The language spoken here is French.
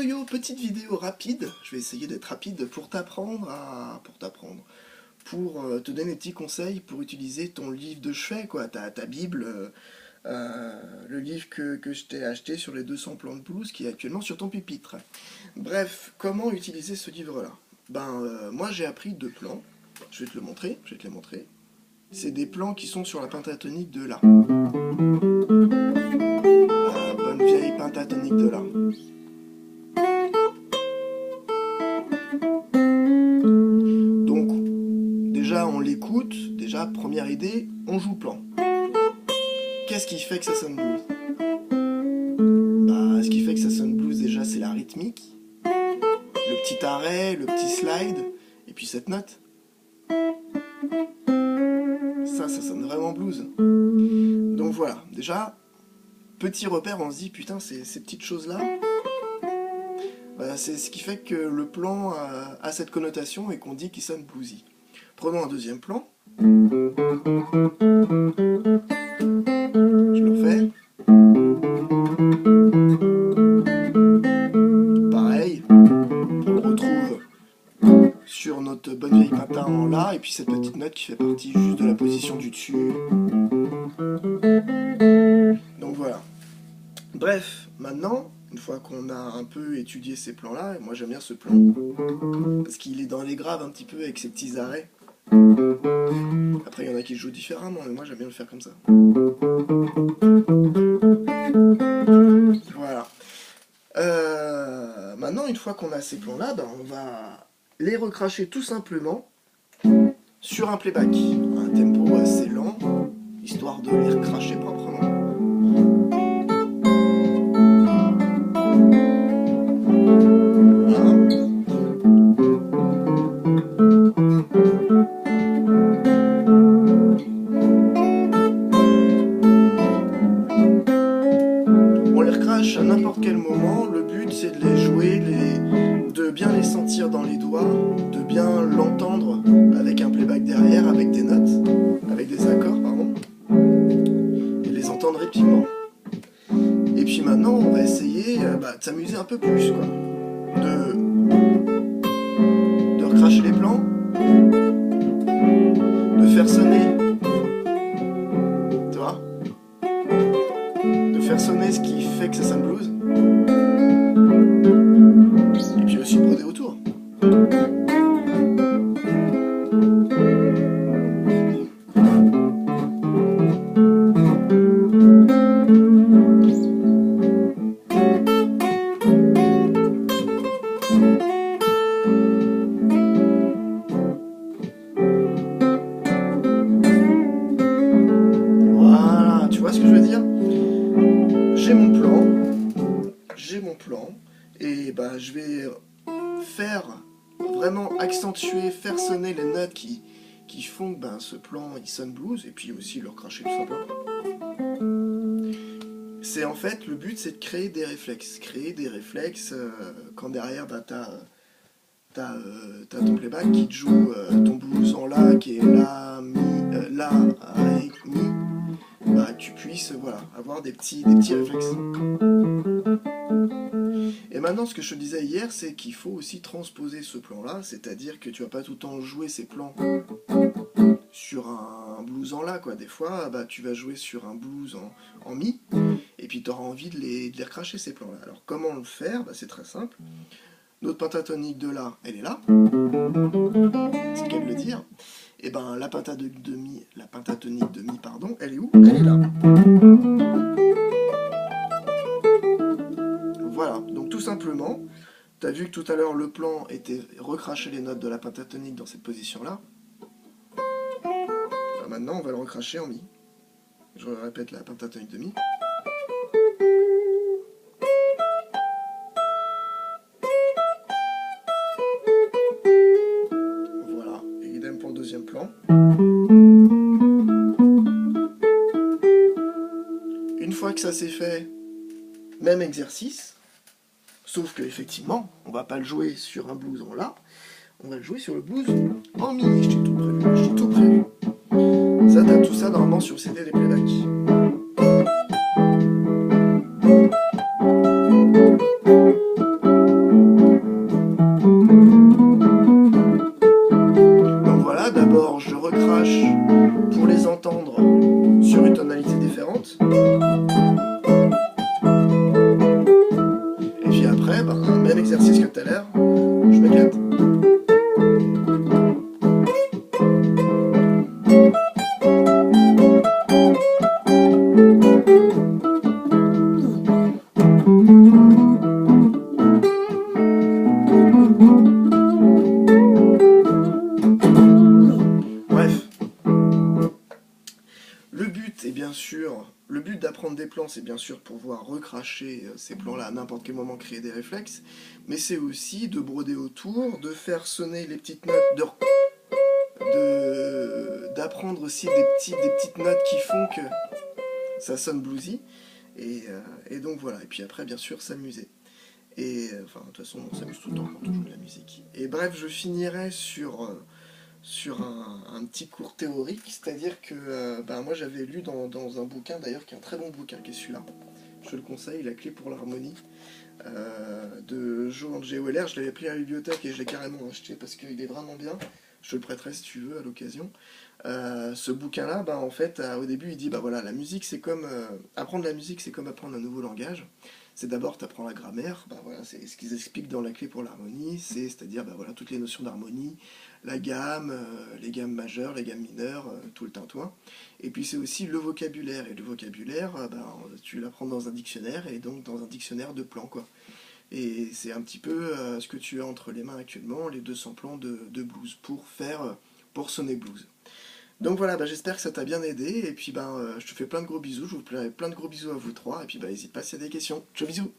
yo, petite vidéo rapide, je vais essayer d'être rapide pour t'apprendre pour te donner des petits conseils pour utiliser ton livre de chevet, quoi, ta Bible, le livre que je t'ai acheté sur les 200 plans de blues qui est actuellement sur ton pupitre. Bref, comment utiliser ce livre-là? Moi j'ai appris 2 plans, je vais te les montrer. C'est des plans qui sont sur la pentatonique de La. La bonne vieille pentatonique de La. Donc, déjà on l'écoute, déjà première idée, on joue plan. Qu'est-ce qui fait que ça sonne blues? Ce qui fait que ça sonne blues déjà c'est la rythmique, le petit arrêt, le petit slide, et puis cette note. Ça sonne vraiment blues. Donc voilà, déjà, petit repère, on se dit, putain, ces petites choses-là, c'est ce qui fait que le plan a cette connotation et qu'on dit qu'il sonne bluesy. Prenons un deuxième plan. Je le refais. Pareil, on le retrouve sur notre bonne vieille pentatonique en La, et puis cette petite note qui fait partie juste de la position du dessus. Donc voilà. Bref, maintenant, une fois qu'on a un peu étudié ces plans-là, et moi j'aime bien ce plan, parce qu'il est dans les graves un petit peu avec ses petits arrêts. Après il y en a qui jouent différemment, mais moi j'aime bien le faire comme ça. Voilà. Maintenant, une fois qu'on a ces plans-là, on va les recracher tout simplement sur un playback. Un tempo assez lent, histoire de les recracher proprement. Voilà. On les recrache à n'importe quel moment, le but c'est de les jouer, de bien les sentir dans les doigts, de bien l'entendre avec un playback derrière, avec des notes, avec des accords, pardon, et les entendre rythmiquement. Et puis maintenant, on va essayer de s'amuser un peu plus, quoi. De recracher les plans, de faire sonner, tu vois, de faire sonner ce qui fait que ça sonne blues, et puis aussi broder autour. Voilà, tu vois ce que je veux dire? J'ai mon plan, et je vais vraiment accentuer, faire sonner les notes qui font que ce plan il sonne blues, et puis aussi le recracher tout simplement. C'est en fait, le but c'est de créer des réflexes. Quand derrière t'as ton playback qui te joue ton blues en La, qui est La, Mi, La, Ré, Mi, que tu puisses avoir des petits réflexes. Et maintenant, ce que je te disais hier, c'est qu'il faut aussi transposer ce plan-là, c'est-à-dire que tu vas pas tout le temps jouer ces plans sur un blues en La, quoi. Des fois, tu vas jouer sur un blues en Mi, et puis tu auras envie de les recracher, ces plans-là. Alors, comment le faire? C'est très simple. Notre pentatonique de La, elle est là, c'est le cas de le dire. Et la pentatonique de Mi, pardon, elle est où? Elle est là. Voilà, donc tout simplement, tu as vu que tout à l'heure le plan était recracher les notes de la pentatonique dans cette position-là. Maintenant, on va le recracher en Mi. Je répète la pentatonique de Mi. Voilà, et idem pour le deuxième plan. Une fois que ça c'est fait, même exercice, sauf que effectivement, on va pas le jouer sur un blues en La, on va le jouer sur le blues en Mi. Je t'ai tout prévu. Ça, t'as tout ça normalement sur le CD des playbacks. exercice que tout à l'heure. Je m'éclate. Bref, le but est bien sûr, le but d'apprendre des plans, c'est bien sûr pour pouvoir recracher ces plans-là à n'importe quel moment, créer des réflexes, mais c'est aussi de broder autour, de faire sonner les petites notes, d'apprendre aussi des petites notes qui font que ça sonne bluesy, et donc voilà, et puis après bien sûr s'amuser. Et enfin, de toute façon, on s'amuse tout le temps quand on joue de la musique. Et bref, je finirai sur un petit cours théorique, c'est-à-dire que moi j'avais lu dans un bouquin d'ailleurs, qui est un très bon bouquin, qui est celui-là, je te le conseille, La clé pour l'harmonie, de Joan G. Weller. Je l'avais pris à la bibliothèque et je l'ai carrément acheté parce qu'il est vraiment bien. Je te le prêterai si tu veux à l'occasion. Ce bouquin-là, en fait, au début, il dit voilà, la musique, c'est comme apprendre la musique, c'est comme apprendre un nouveau langage. C'est d'abord, tu apprends la grammaire, voilà, c'est ce qu'ils expliquent dans La clé pour l'harmonie, c'est-à-dire voilà, toutes les notions d'harmonie, la gamme, les gammes majeures, les gammes mineures, tout le tintouin. Et puis c'est aussi le vocabulaire, et le vocabulaire, tu l'apprends dans un dictionnaire, et donc dans un dictionnaire de plans, quoi. Et c'est un petit peu ce que tu as entre les mains actuellement, les 200 plans de blues, pour sonner blues. Donc voilà, j'espère que ça t'a bien aidé, et puis je te fais plein de gros bisous, je vous fais plein de gros bisous à vous trois, et puis n'hésite pas s'il y a des questions. Ciao, bisous!